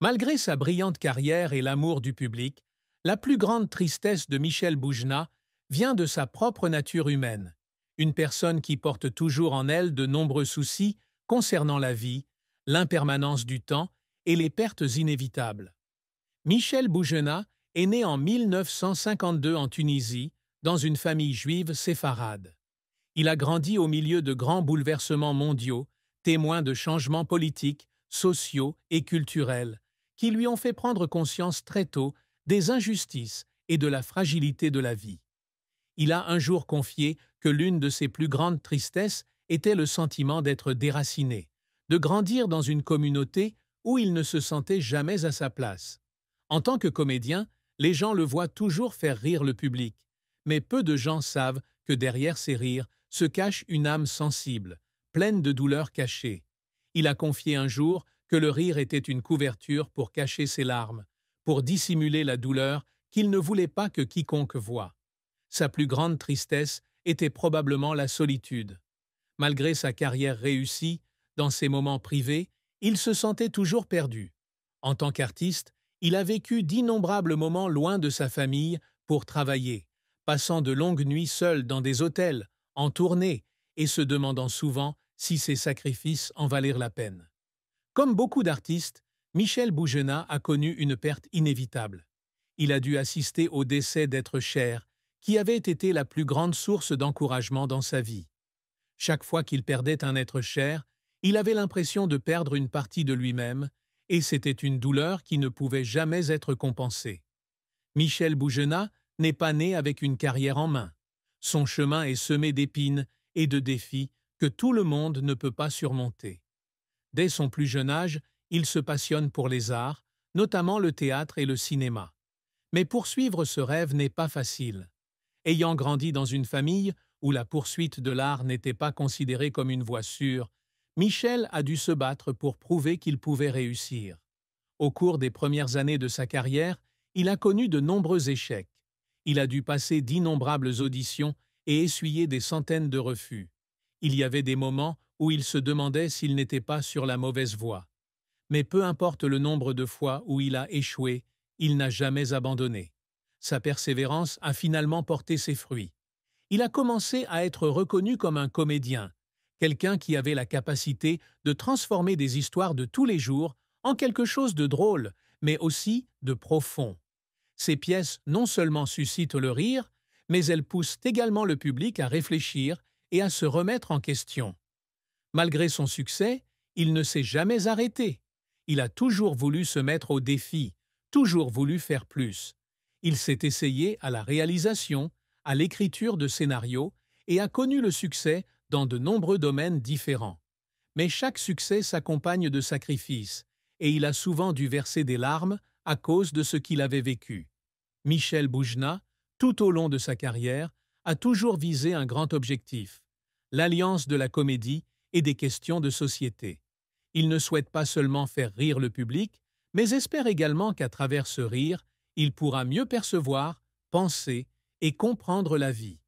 Malgré sa brillante carrière et l'amour du public, la plus grande tristesse de Michel Boujna vient de sa propre nature humaine, une personne qui porte toujours en elle de nombreux soucis concernant la vie, l'impermanence du temps et les pertes inévitables. Michel Boujna est né en 1952 en Tunisie, dans une famille juive séfarade. Il a grandi au milieu de grands bouleversements mondiaux, témoins de changements politiques, sociaux et culturels, qui lui ont fait prendre conscience très tôt des injustices et de la fragilité de la vie. Il a un jour confié que l'une de ses plus grandes tristesses était le sentiment d'être déraciné, de grandir dans une communauté où il ne se sentait jamais à sa place. En tant que comédien, les gens le voient toujours faire rire le public, mais peu de gens savent que derrière ces rires se cache une âme sensible, pleine de douleurs cachées. Il a confié un jour que le rire était une couverture pour cacher ses larmes, pour dissimuler la douleur qu'il ne voulait pas que quiconque voie. Sa plus grande tristesse était probablement la solitude. Malgré sa carrière réussie, dans ses moments privés, il se sentait toujours perdu. En tant qu'artiste, il a vécu d'innombrables moments loin de sa famille pour travailler, passant de longues nuits seul dans des hôtels, en tournée, et se demandant souvent si ses sacrifices en valèrent la peine. Comme beaucoup d'artistes, Michel Boujna a connu une perte inévitable. Il a dû assister au décès d'êtres chers, qui avait été la plus grande source d'encouragement dans sa vie. Chaque fois qu'il perdait un être cher, il avait l'impression de perdre une partie de lui-même, et c'était une douleur qui ne pouvait jamais être compensée. Michel Boujna n'est pas né avec une carrière en main. Son chemin est semé d'épines et de défis que tout le monde ne peut pas surmonter. Dès son plus jeune âge, il se passionne pour les arts, notamment le théâtre et le cinéma. Mais poursuivre ce rêve n'est pas facile. Ayant grandi dans une famille où la poursuite de l'art n'était pas considérée comme une voie sûre, Michel a dû se battre pour prouver qu'il pouvait réussir. Au cours des premières années de sa carrière, il a connu de nombreux échecs. Il a dû passer d'innombrables auditions et essuyer des centaines de refus. Il y avait des moments où il se demandait s'il n'était pas sur la mauvaise voie. Mais peu importe le nombre de fois où il a échoué, il n'a jamais abandonné. Sa persévérance a finalement porté ses fruits. Il a commencé à être reconnu comme un comédien, quelqu'un qui avait la capacité de transformer des histoires de tous les jours en quelque chose de drôle, mais aussi de profond. Ses pièces non seulement suscitent le rire, mais elles poussent également le public à réfléchir et à se remettre en question. Malgré son succès, il ne s'est jamais arrêté. Il a toujours voulu se mettre au défi, toujours voulu faire plus. Il s'est essayé à la réalisation, à l'écriture de scénarios et a connu le succès dans de nombreux domaines différents. Mais chaque succès s'accompagne de sacrifices, et il a souvent dû verser des larmes à cause de ce qu'il avait vécu. Michel Boujna, tout au long de sa carrière, a toujours visé un grand objectif, l'alliance de la comédie et des questions de société. Il ne souhaite pas seulement faire rire le public, mais espère également qu'à travers ce rire, il pourra mieux percevoir, penser et comprendre la vie.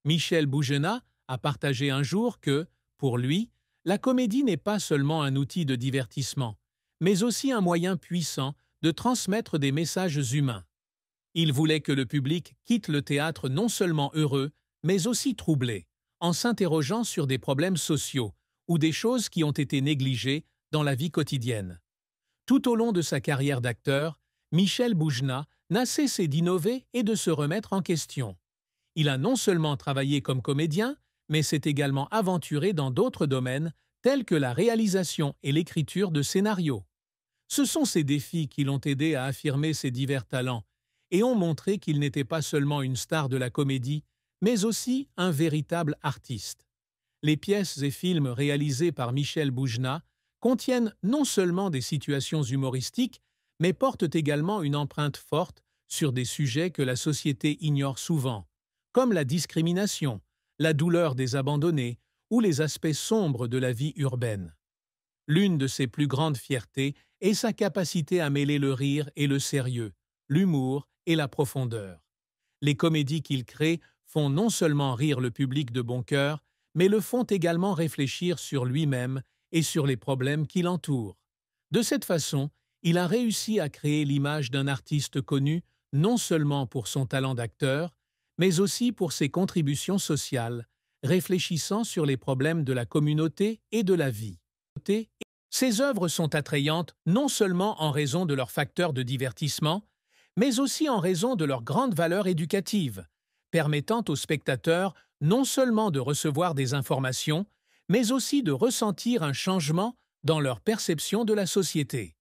Michel Boujna a partagé un jour que, pour lui, la comédie n'est pas seulement un outil de divertissement, mais aussi un moyen puissant de transmettre des messages humains. Il voulait que le public quitte le théâtre non seulement heureux, mais aussi troublé, en s'interrogeant sur des problèmes sociaux ou des choses qui ont été négligées dans la vie quotidienne. Tout au long de sa carrière d'acteur, Michel Boujna n'a cessé d'innover et de se remettre en question. Il a non seulement travaillé comme comédien, mais s'est également aventuré dans d'autres domaines tels que la réalisation et l'écriture de scénarios. Ce sont ces défis qui l'ont aidé à affirmer ses divers talents et ont montré qu'il n'était pas seulement une star de la comédie, mais aussi un véritable artiste. Les pièces et films réalisés par Michel Boujna contiennent non seulement des situations humoristiques, mais portent également une empreinte forte sur des sujets que la société ignore souvent, comme la discrimination, la douleur des abandonnés ou les aspects sombres de la vie urbaine. L'une de ses plus grandes fiertés est sa capacité à mêler le rire et le sérieux, l'humour et la profondeur. Les comédies qu'il crée font non seulement rire le public de bon cœur, mais le font également réfléchir sur lui-même et sur les problèmes qui l'entourent. De cette façon, Il a réussi à créer l'image d'un artiste connu non seulement pour son talent d'acteur, mais aussi pour ses contributions sociales, réfléchissant sur les problèmes de la communauté et de la vie. Ses œuvres sont attrayantes non seulement en raison de leurs facteurs de divertissement, mais aussi en raison de leur grande valeur éducative, permettant aux spectateurs non seulement de recevoir des informations, mais aussi de ressentir un changement dans leur perception de la société.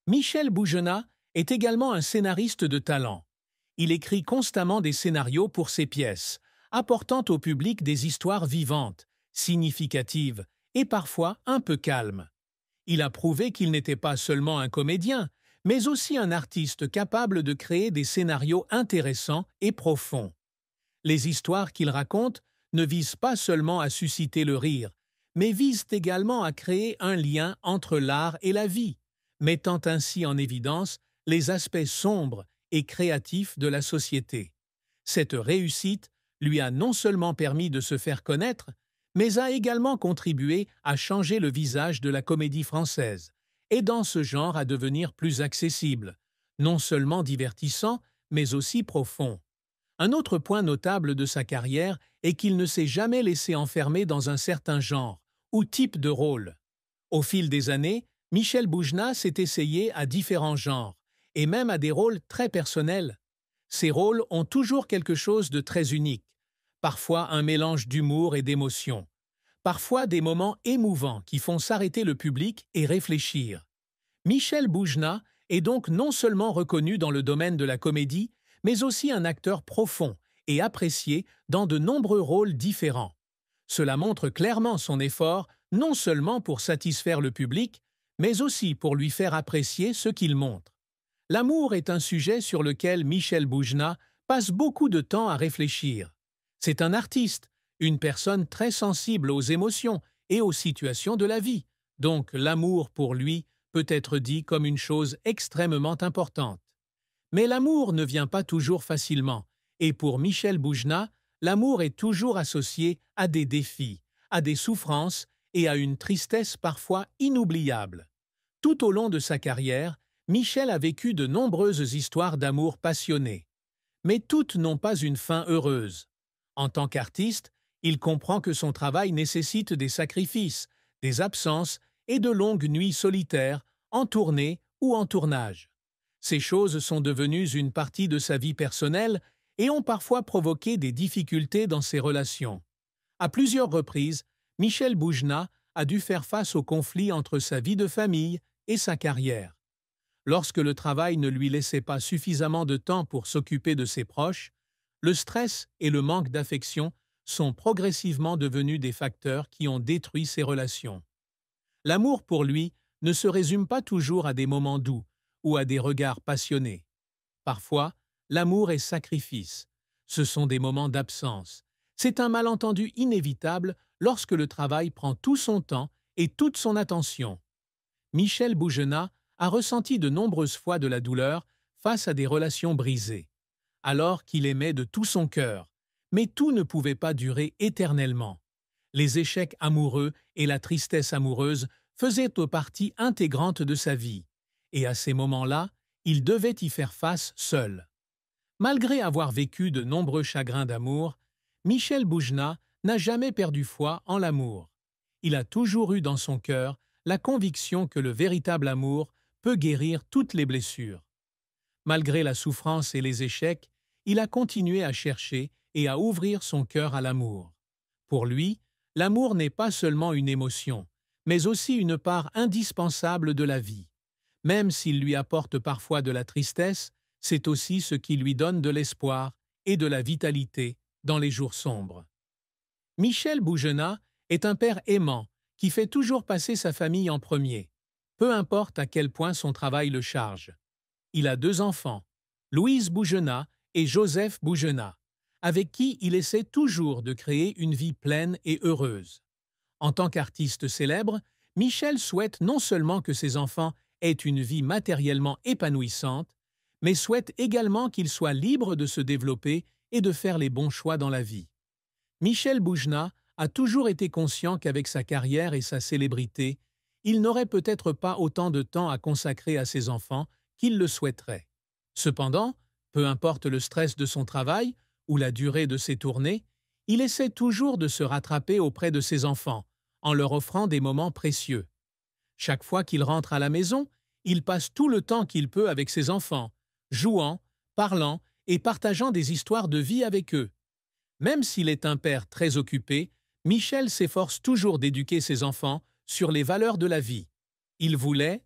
Michel Bougenat est également un scénariste de talent. Il écrit constamment des scénarios pour ses pièces, apportant au public des histoires vivantes, significatives et parfois un peu calmes. Il a prouvé qu'il n'était pas seulement un comédien, mais aussi un artiste capable de créer des scénarios intéressants et profonds. Les histoires qu'il raconte ne visent pas seulement à susciter le rire, mais visent également à créer un lien entre l'art et la vie, mettant ainsi en évidence les aspects sombres et créatifs de la société. Cette réussite lui a non seulement permis de se faire connaître, mais a également contribué à changer le visage de la comédie française, aidant ce genre à devenir plus accessible, non seulement divertissant, mais aussi profond. Un autre point notable de sa carrière est qu'il ne s'est jamais laissé enfermer dans un certain genre ou type de rôle. Au fil des années, Michel Bougenat s'est essayé à différents genres, et même à des rôles très personnels. Ces rôles ont toujours quelque chose de très unique, parfois un mélange d'humour et d'émotion, parfois des moments émouvants qui font s'arrêter le public et réfléchir. Michel Bougenat est donc non seulement reconnu dans le domaine de la comédie, mais aussi un acteur profond et apprécié dans de nombreux rôles différents. Cela montre clairement son effort non seulement pour satisfaire le public, mais aussi pour lui faire apprécier ce qu'il montre. L'amour est un sujet sur lequel Michel Bougenat passe beaucoup de temps à réfléchir. C'est un artiste, une personne très sensible aux émotions et aux situations de la vie, donc l'amour pour lui peut être dit comme une chose extrêmement importante. Mais l'amour ne vient pas toujours facilement, et pour Michel Bougenat, l'amour est toujours associé à des défis, à des souffrances et à une tristesse parfois inoubliable. Tout au long de sa carrière, Michel a vécu de nombreuses histoires d'amour passionnées. Mais toutes n'ont pas une fin heureuse. En tant qu'artiste, il comprend que son travail nécessite des sacrifices, des absences et de longues nuits solitaires, en tournée ou en tournage. Ces choses sont devenues une partie de sa vie personnelle et ont parfois provoqué des difficultés dans ses relations. À plusieurs reprises, Michel Bougenat a dû faire face au conflit entre sa vie de famille et sa carrière. Lorsque le travail ne lui laissait pas suffisamment de temps pour s'occuper de ses proches, le stress et le manque d'affection sont progressivement devenus des facteurs qui ont détruit ses relations. L'amour pour lui ne se résume pas toujours à des moments doux ou à des regards passionnés. Parfois, l'amour est sacrifice. Ce sont des moments d'absence. C'est un malentendu inévitable lorsque le travail prend tout son temps et toute son attention. Michel Bougenat a ressenti de nombreuses fois de la douleur face à des relations brisées, alors qu'il aimait de tout son cœur. Mais tout ne pouvait pas durer éternellement. Les échecs amoureux et la tristesse amoureuse faisaient partie intégrante de sa vie, et à ces moments-là, il devait y faire face seul. Malgré avoir vécu de nombreux chagrins d'amour, Michel Bougenat n'a jamais perdu foi en l'amour. Il a toujours eu dans son cœur la conviction que le véritable amour peut guérir toutes les blessures. Malgré la souffrance et les échecs, il a continué à chercher et à ouvrir son cœur à l'amour. Pour lui, l'amour n'est pas seulement une émotion, mais aussi une part indispensable de la vie. Même s'il lui apporte parfois de la tristesse, c'est aussi ce qui lui donne de l'espoir et de la vitalité dans les jours sombres. Michel Bougenat est un père aimant qui fait toujours passer sa famille en premier, peu importe à quel point son travail le charge. Il a 2 enfants, Louise Bougenat et Joseph Bougenat, avec qui il essaie toujours de créer une vie pleine et heureuse. En tant qu'artiste célèbre, Michel souhaite non seulement que ses enfants aient une vie matériellement épanouissante, mais souhaite également qu'ils soient libres de se développer et de faire les bons choix dans la vie. Michel Bougenat a toujours été conscient qu'avec sa carrière et sa célébrité, il n'aurait peut-être pas autant de temps à consacrer à ses enfants qu'il le souhaiterait. Cependant, peu importe le stress de son travail ou la durée de ses tournées, il essaie toujours de se rattraper auprès de ses enfants, en leur offrant des moments précieux. Chaque fois qu'il rentre à la maison, il passe tout le temps qu'il peut avec ses enfants, jouant, parlant et partageant des histoires de vie avec eux. Même s'il est un père très occupé, Michel s'efforce toujours d'éduquer ses enfants sur les valeurs de la vie. Il voulait,